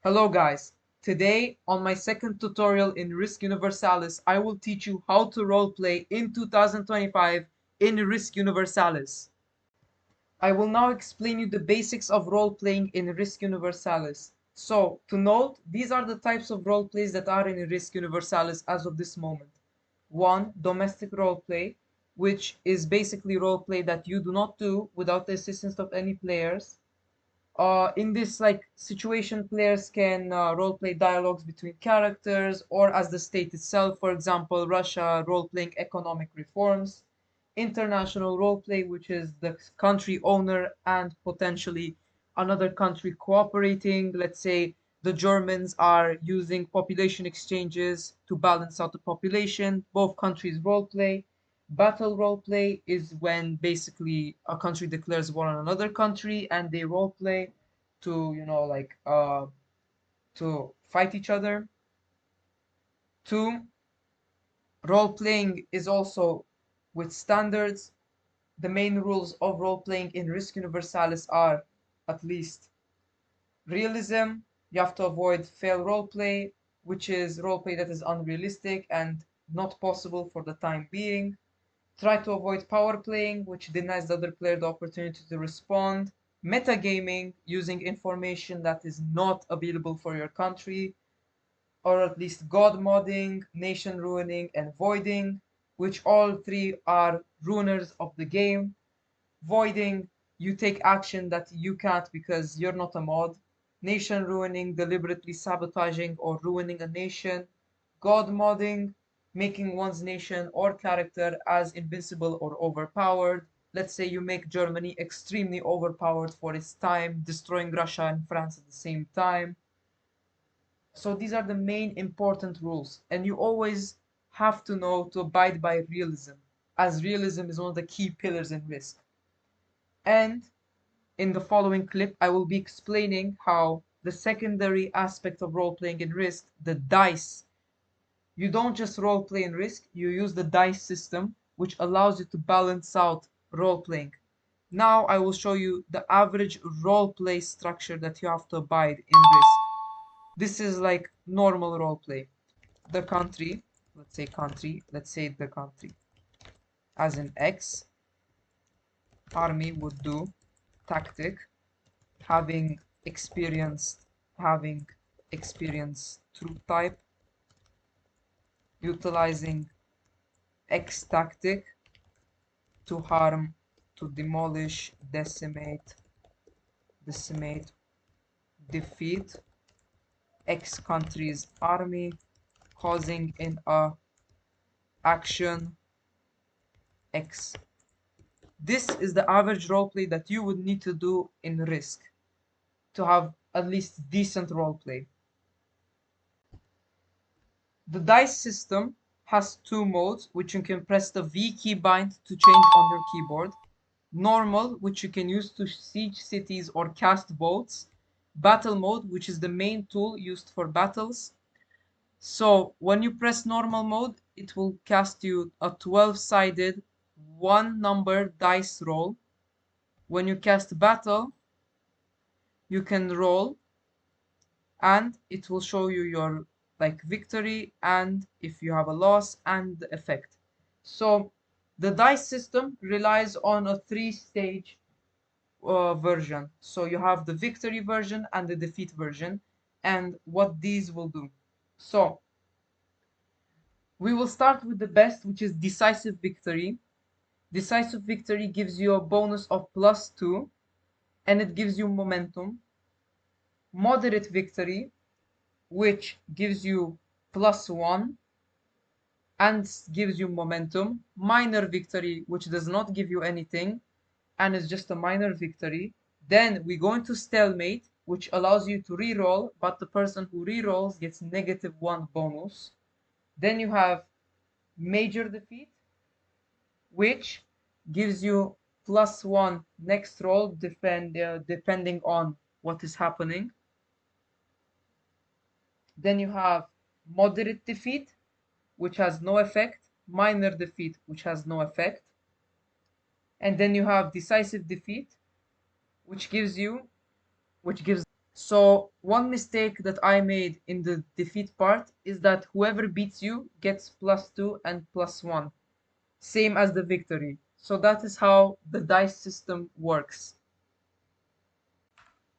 Hello guys, today on my second tutorial in Risk Universalis, I will teach you how to roleplay in 2025 in Risk Universalis. I will now explain you the basics of roleplaying in Risk Universalis. So, to note, these are the types of roleplays that are in Risk Universalis as of this moment. 1. Domestic roleplay, which is basically roleplay that you do not do without the assistance of any players. In this situation, players can role-play dialogues between characters or as the state itself. For example, Russia role-playing economic reforms. International role-play, which is the country owner and potentially another country cooperating. Let's say the Germans are using population exchanges to balance out the population. Both countries role-play. Battle roleplay is when basically a country declares war on another country and they roleplay to, to fight each other. 2. Role playing is also with standards. The main rules of role playing in Risk Universalis are at least realism. You have to avoid fail roleplay, which is roleplay that is unrealistic and not possible for the time being. Try to avoid power playing, which denies the other player the opportunity to respond. Metagaming, using information that is not available for your country. Or at least god modding, nation ruining, and voiding, which all three are ruiners of the game. Voiding, you take action that you can't because you're not a mod. Nation ruining, deliberately sabotaging or ruining a nation. God modding, making one's nation or character as invincible or overpowered. Let's say you make Germany extremely overpowered for its time, destroying Russia and France at the same time. So these are the main important rules, and you always have to know to abide by realism, as realism is one of the key pillars in Risk. And in the following clip, I will be explaining how the secondary aspect of role-playing in Risk, the dice, you don't just role-play in Risk, you use the dice system, which allows you to balance out role-playing. Now I will show you the average role-play structure that you have to abide in Risk. This is like normal roleplay. The country, let's say the country, as in X, army would do tactic, having experienced having experience troop type, utilizing X tactic to harm, to demolish, decimate, defeat X country's army, causing in a action X. This is the average roleplay that you would need to do in Risk to have at least decent roleplay. The dice system has two modes, which you can press the V key bind to change on your keyboard. Normal, which you can use to siege cities or cast boats. Battle mode, which is the main tool used for battles. So when you press normal mode, it will cast you a 12-sided one number dice roll. When you cast battle, you can roll and it will show you your victory and if you have a loss and the effect. So the dice system relies on a 3-stage version. So you have the victory version and the defeat version and what these will do. So we will start with the best, which is decisive victory. Decisive victory gives you a bonus of +2 and it gives you momentum. Moderate victory, which gives you +1 and gives you momentum. Minor victory, which does not give you anything and is just a minor victory. Then we go into stalemate, which allows you to reroll, but the person who rerolls gets -1 bonus. Then you have major defeat, which gives you +1 next roll depending on what is happening. Then you have moderate defeat, which has no effect, minor defeat, which has no effect. And then you have decisive defeat, which gives So one mistake that I made in the defeat part is that whoever beats you gets +2 and +1, same as the victory. So that is how the dice system works.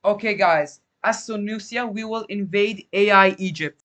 Okay, guys, as Sonusia, we will invade AI Egypt.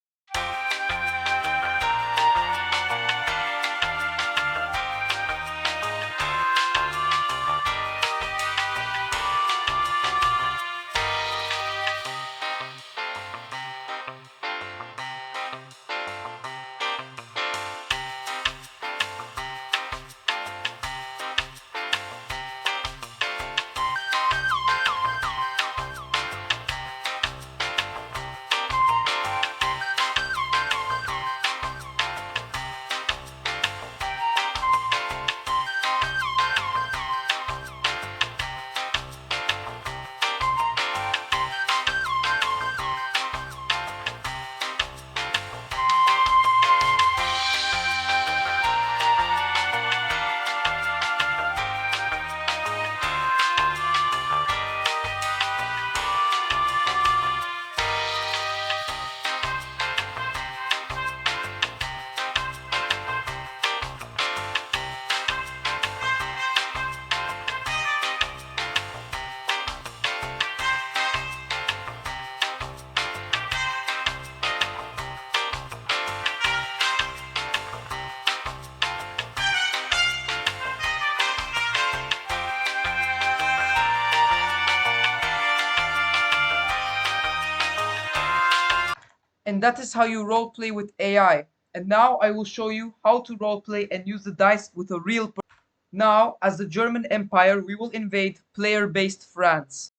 And that is how you roleplay with AI. And now I will show you how to roleplay and use the dice with a real person. Now, as the German Empire, we will invade player-based France.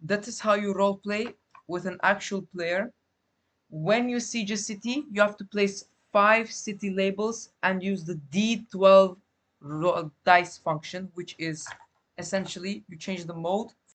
That is how you roleplay with an actual player. When you siege a city, you have to place 5 city labels and use the D12 dice function, which is essentially you change the mode